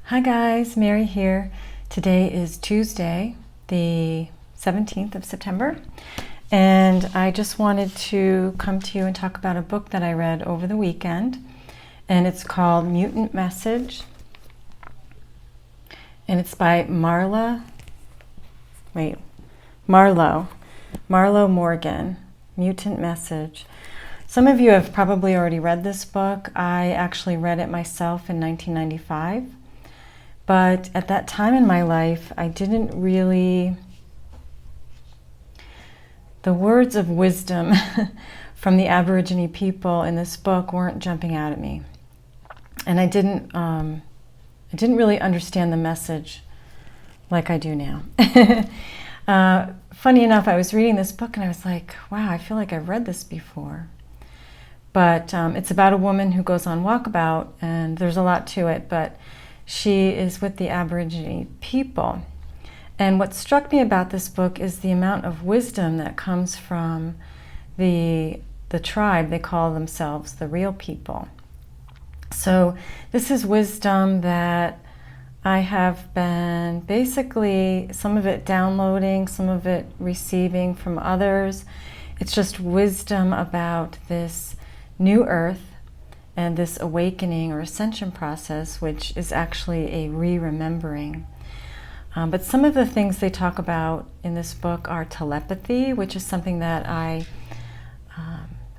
Hi guys, Mary here. Today is Tuesday, the 17th of September, and I just wanted to come to you and talk about a book that I read over the weekend, and it's called Mutant Message, and it's by Marlo Morgan, Mutant Message. Some of you have probably already read this book. I actually read it myself in 1995. But at that time in my life, I didn't really, the words of wisdom from the Aborigine people in this book weren't jumping out at me. And I didn't really understand the message like I do now. Funny enough, I was reading this book and I was like, wow, I feel like I've read this before. But it's about a woman who goes on walkabout, and there's a lot to it, but she is with the Aborigine people. And what struck me about this book is the amount of wisdom that comes from the tribe. They call themselves the real people. So this is wisdom that I have been basically, some of it downloading, some of it receiving from others. It's just wisdom about this new earth and this awakening or ascension process, which is actually a re-remembering. But some of the things they talk about in this book are telepathy, which is something that I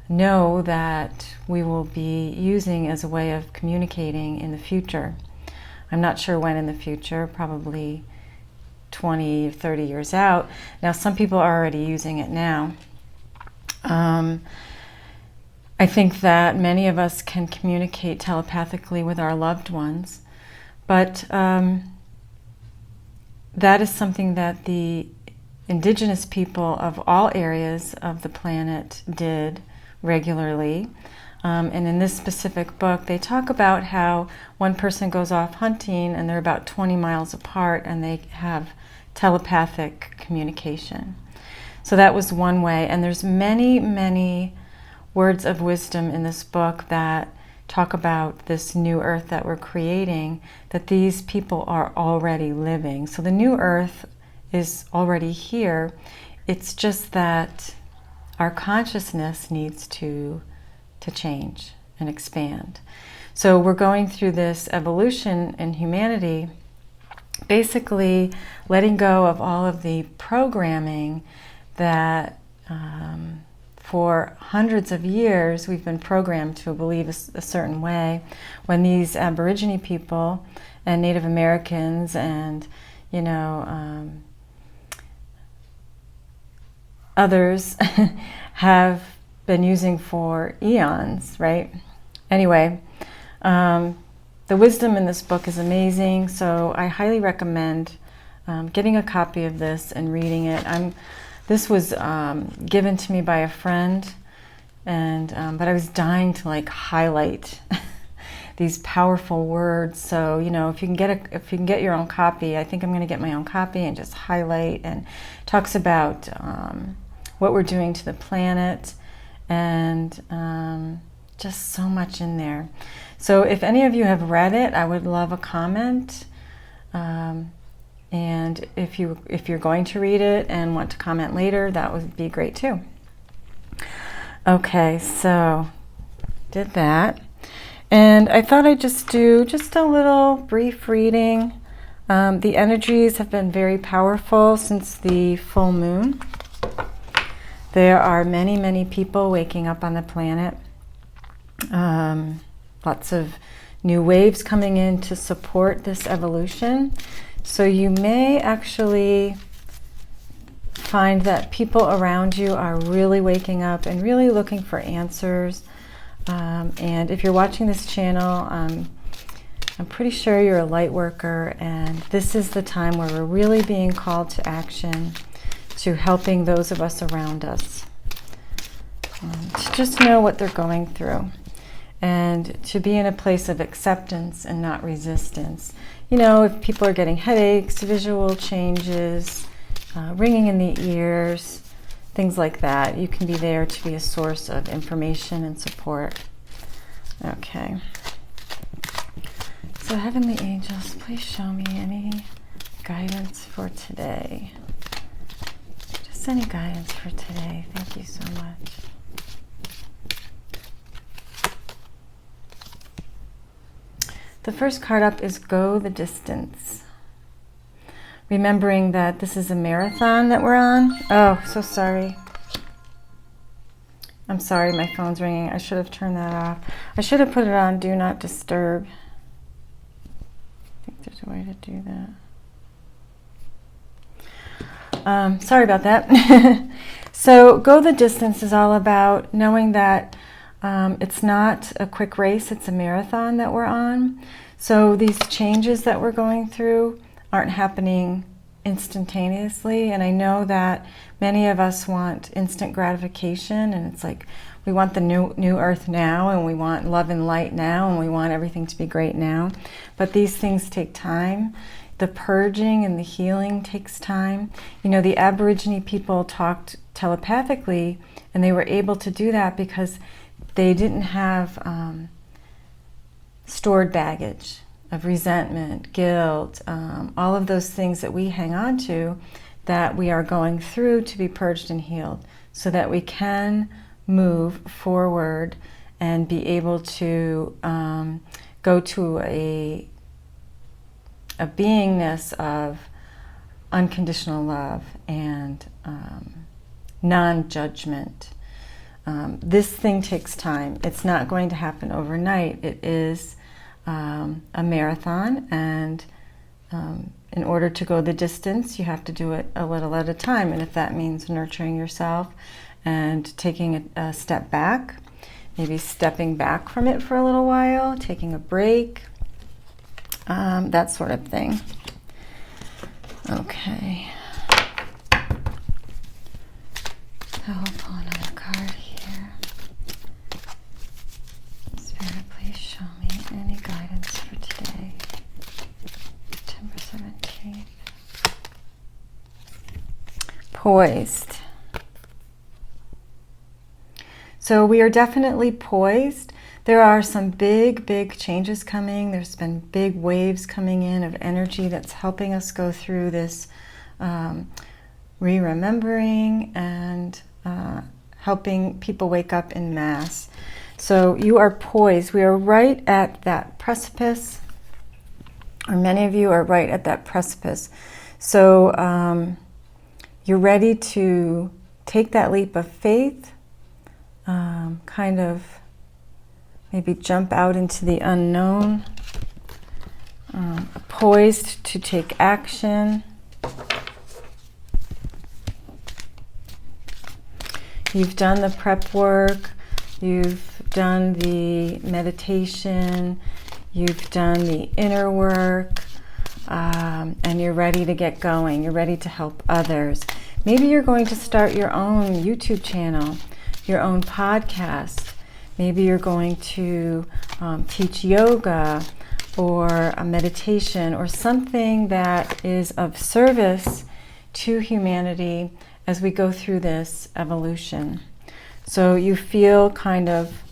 know that we will be using as a way of communicating in the future. I'm not sure when in the future, probably 20 or 30 years out. Now, some people are already using it now. I think that many of us can communicate telepathically with our loved ones, but that is something that the indigenous people of all areas of the planet did regularly. And in this specific book, they talk about how one person goes off hunting and they're about 20 miles apart and they have telepathic communication. So that was one way, and there's many words of wisdom in this book that talk about this new earth that we're creating, that these people are already living. So the new earth is already here. It's just that our consciousness needs to change and expand. So we're going through this evolution in humanity, basically letting go of all of the programming that for hundreds of years, we've been programmed to believe a certain way. When these Aborigine people and Native Americans and, others have been using for eons, right? Anyway, the wisdom in this book is amazing, so I highly recommend getting a copy of this and reading it. This was given to me by a friend, and but I was dying to highlight these powerful words. So if you can get your own copy, I think I'm going to get my own copy and just highlight. And talks about what we're doing to the planet, and just so much in there. So if any of you have read it, I would love a comment. And if you're going to read it and want to comment later, that would be great too. Okay, so did that. And I thought I'd just do a little brief reading. The energies have been very powerful since the full moon. There are many people waking up on the planet. Lots of new waves coming in to support this evolution. So you may actually find that people around you are really waking up and really looking for answers. And if you're watching this channel, I'm pretty sure you're a light worker, and this is the time where we're really being called to action, to helping those of us around us, to just know what they're going through, and to be in a place of acceptance and not resistance. If people are getting headaches, visual changes, ringing in the ears, things like that, you can be there to be a source of information and support. Okay. So Heavenly Angels, please show me any guidance for today. Just any guidance for today. Thank you so much. The first card up is Go the Distance. Remembering that this is a marathon that we're on. Oh, so sorry. I'm sorry, my phone's ringing. I should have turned that off. I should have put it on Do Not Disturb. I think there's a way to do that. Sorry about that. So Go the Distance is all about knowing that it's not a quick race, it's a marathon that we're on. So these changes that we're going through aren't happening instantaneously, and I know that many of us want instant gratification, and it's like we want the new earth now, and we want love and light now, and we want everything to be great now. But these things take time. The purging and the healing takes time. You know, the Aborigine people talked telepathically, and they were able to do that because they didn't have stored baggage of resentment, guilt, all of those things that we hang on to that we are going through to be purged and healed so that we can move forward and be able to go to a beingness of unconditional love and non-judgment. This thing takes time. It's not going to happen overnight. It is a marathon, and in order to go the distance, you have to do it a little at a time. And if that means nurturing yourself and taking a step back, maybe stepping back from it for a little while, taking a break, that sort of thing. Okay. I'll pull another card here. Spirit, please show me any guidance for today, September 17th. Poised. So we are definitely poised. There are some big changes coming. There's been big waves coming in of energy that's helping us go through this re-remembering and helping people wake up in mass. So you are poised. We are right at that precipice, or many of you are right at that precipice. So you're ready to take that leap of faith, kind of maybe jump out into the unknown, poised to take action. You've done the prep work, you've done the meditation, you've done the inner work, and you're ready to get going. You're ready to help others. Maybe you're going to start your own YouTube channel, your own podcast. Maybe you're going to teach yoga or a meditation or something that is of service to humanity as we go through this evolution. So you feel kind of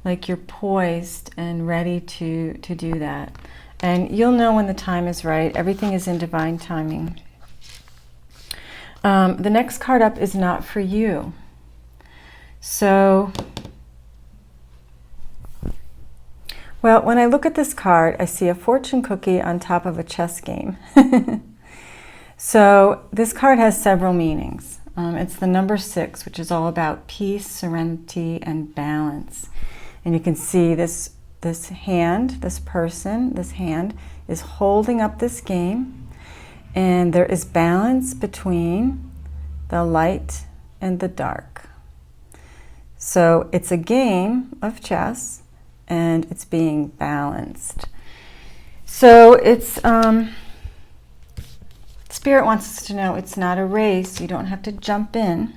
like you're poised and ready to do that. And you'll know when the time is right. Everything is in divine timing. The next card up is Not For You. So, well, when I look at this card, I see a fortune cookie on top of a chess game. So this card has several meanings. It's the number 6, which is all about peace, serenity, and balance. And you can see this hand, this hand is holding up this game, and there is balance between the light and the dark. So it's a game of chess, and it's being balanced. So it's Spirit wants us to know it's not a race. You don't have to jump in.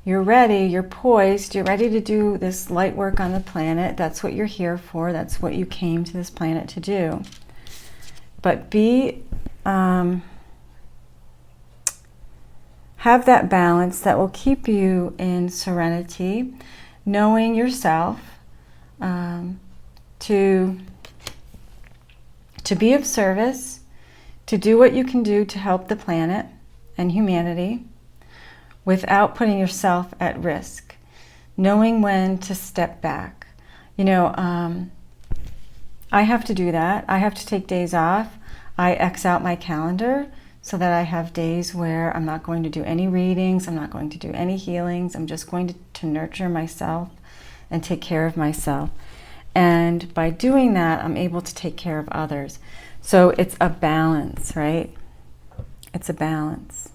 You're ready, you're poised, you're ready to do this light work on the planet. That's what you're here for. That's what you came to this planet to do. But have that balance that will keep you in serenity, knowing yourself, to to be of service, to do what you can do to help the planet and humanity without putting yourself at risk, knowing when to step back. You know, I have to do that. I have to take days off. I X out my calendar so that I have days where I'm not going to do any readings, I'm not going to do any healings, I'm just going to nurture myself and take care of myself. And by doing that, I'm able to take care of others. So it's a balance, right? It's a balance.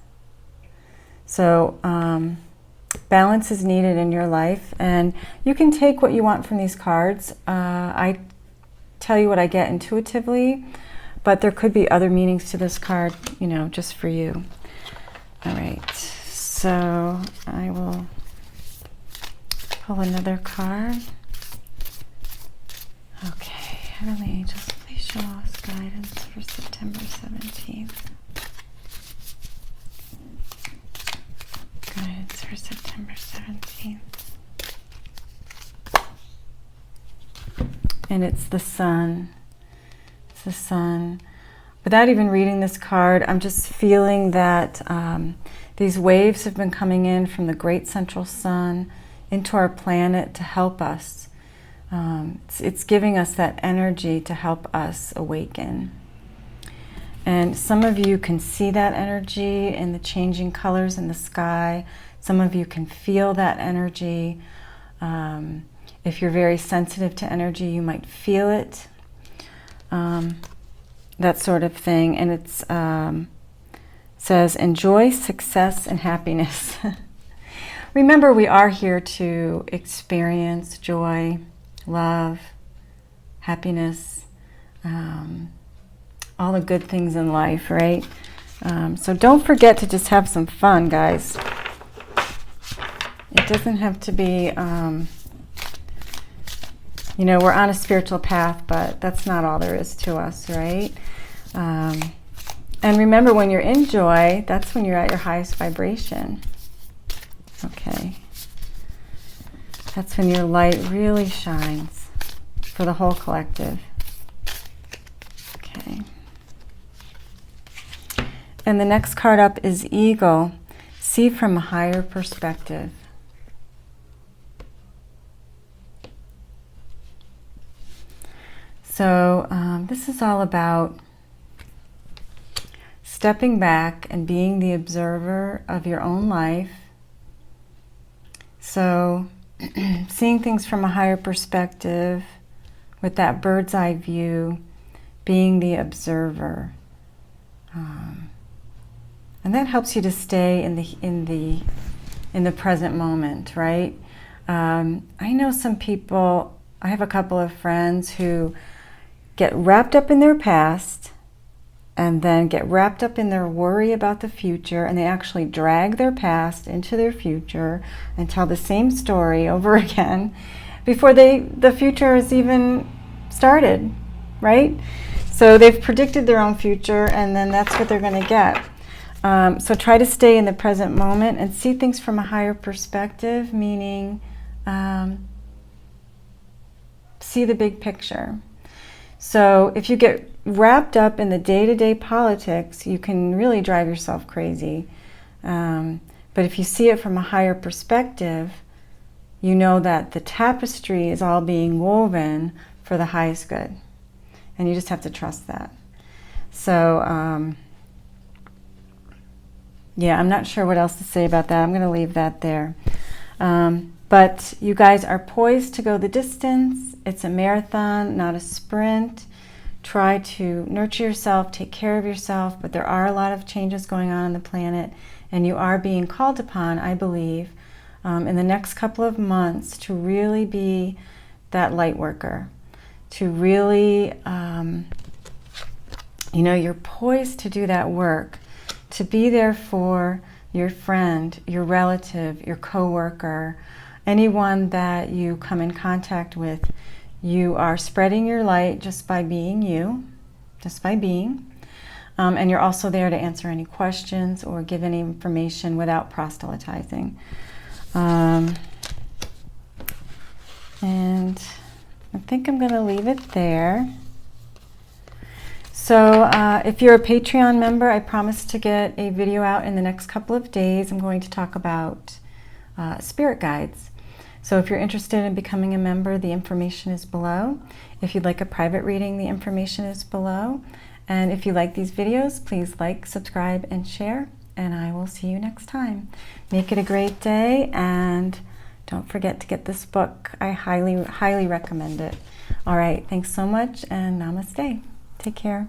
So balance is needed in your life, and you can take what you want from these cards. I tell you what I get intuitively, but there could be other meanings to this card, you know, just for you. All right, so I will pull another card. Okay, Heavenly Angels, please show us guidance for September 17th. Guidance for September 17th. And it's the sun. It's the sun. Without even reading this card, I'm just feeling that these waves have been coming in from the great central sun into our planet to help us. It's giving us that energy to help us awaken. And some of you can see that energy in the changing colors in the sky. Some of you can feel that energy. If you're very sensitive to energy, you might feel it. That sort of thing. And it's says, enjoy success and happiness. Remember, we are here to experience joy, love, happiness, all the good things in life, right? So don't forget to just have some fun, guys. It doesn't have to be, you know, we're on a spiritual path, but that's not all there is to us, right? And remember, when you're in joy, that's when you're at your highest vibration. Okay. That's when your light really shines for the whole collective. Okay. And the next card up is Eagle. See from a higher perspective. So this is all about stepping back and being the observer of your own life. So seeing things from a higher perspective with that bird's eye view, being the observer. And that helps you to stay in the present moment, right? I know some people, I have a couple of friends who get wrapped up in their past and then get wrapped up in their worry about the future, and they actually drag their past into their future and tell the same story over again before the future is even started, right? So they've predicted their own future, and then that's what they're going to get. So try to stay in the present moment and see things from a higher perspective, meaning see the big picture. So if you get wrapped up in the day-to-day politics, you can really drive yourself crazy. But if you see it from a higher perspective, you know that the tapestry is all being woven for the highest good. And you just have to trust that. So, yeah, I'm not sure what else to say about that. I'm going to leave that there. But you guys are poised to go the distance. It's a marathon, not a sprint. Try to nurture yourself, take care of yourself, but there are a lot of changes going on the planet, and you are being called upon, I believe, in the next couple of months to really be that light worker, to really, you know, you're poised to do that work, to be there for your friend, your relative, your coworker, anyone that you come in contact with. You are spreading your light just by being you, just by being. And you're also there to answer any questions or give any information without proselytizing. And I think I'm going to leave it there. So if you're a Patreon member, I promise to get a video out in the next couple of days. I'm going to talk about spirit guides. So if you're interested in becoming a member, the information is below. If you'd like a private reading, the information is below. And if you like these videos, please like, subscribe, and share. And I will see you next time. Make it a great day, and don't forget to get this book. I highly, highly recommend it. All right, thanks so much, and namaste. Take care.